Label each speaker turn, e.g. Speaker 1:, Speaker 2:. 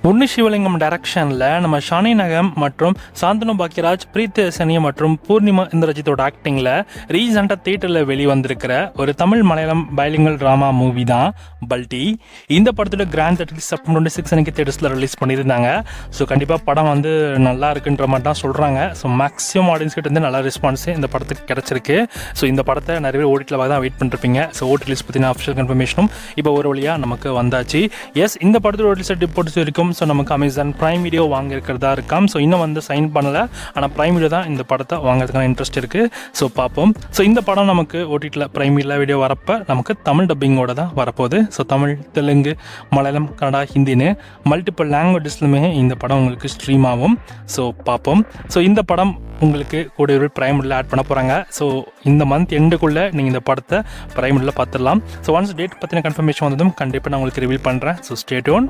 Speaker 1: உன்னி சிவலிங்கம் டைரக்ஷனில் நம்ம ஷானி நகம் மற்றும் சாந்தனு பாக்கியராஜ், பிரீத்தி ஹசனியா மற்றும் பூர்ணிமா இந்திரஜித்தோட ஆக்டிங்கில் ரீசெண்டாக தியேட்டரில் வெளிவந்திருக்கிற ஒரு Tamil Malayalam bilingual drama movie தான் பல்டி. இந்த படத்தோட கிராண்ட் 30 செப்டம்பர் 26 அன்றைக்கி தியேட்டர்ஸில் ரிலீஸ் பண்ணியிருந்தாங்க. ஸோ கண்டிப்பாக படம் வந்து நல்லா இருக்குன்ற மாதிரி தான் சொல்கிறாங்க. ஸோ மேக்ஸிமம் ஆடியன்ஸ் கிட்ட வந்து நல்ல ரெஸ்பான்ஸு இந்த படத்துக்கு கிடச்சிருக்கு. ஸோ இந்த படத்தை நிறைய பேர் ஓடிடியில் தான் வெயிட் பண்ணிருப்பீங்க. ஸோ ஓடி ரிலீஸ் பற்றின அஃபிஷியல் கன்ஃபர்மேஷனும் இப்போ ஒரு வழியாக நமக்கு வந்தாச்சு. எஸ், இந்த படத்தோட ரிலீஸ் ரிப்போர்ட்ஸ் இருக்கும். ஸோ நமக்கு அமேசான் ப்ரைம் வீடியோ வாங்கியிருக்கிறதா இருக்காம். ஸோ இன்னும் வந்து சைன் பண்ணலை, ஆனால் ப்ரைம் வீடியோ தான் இந்த படத்தை வாங்குறதுக்கான இன்ட்ரெஸ்ட் இருக்குது. ஸோ பார்ப்போம். ஸோ இந்த படம் நமக்கு ஓடிடியில் ப்ரைம் வீடியோ வரப்போ நமக்கு தமிழ் டப்பிங்கோட தான் வரப்போகுது. ஸோ தமிழ், தெலுங்கு, மலையாளம், கன்னடா, ஹிந்தின்னு மல்டிபிள் லாங்குவேஜஸ்லுமே இந்த படம் உங்களுக்கு ஸ்ட்ரீம் ஆகும். ஸோ பார்ப்போம். ஸோ இந்த படம் உங்களுக்கு கூட ஒரு ப்ரைம் வீடியோவில் ஆட் பண்ண போகிறாங்க. ஸோ இந்த மந்த் எண்டுக்குள்ளே நீங்கள் இந்த படத்தை ப்ரைம் வீடியோவில் பார்த்துடலாம். ஸோ ஒன்ஸ் டேட் பற்றின கன்ஃபர்மேஷன் வந்ததும் கண்டிப்பாக நான் உங்களுக்கு ரிவீல் பண்ணுறேன். So stay tune.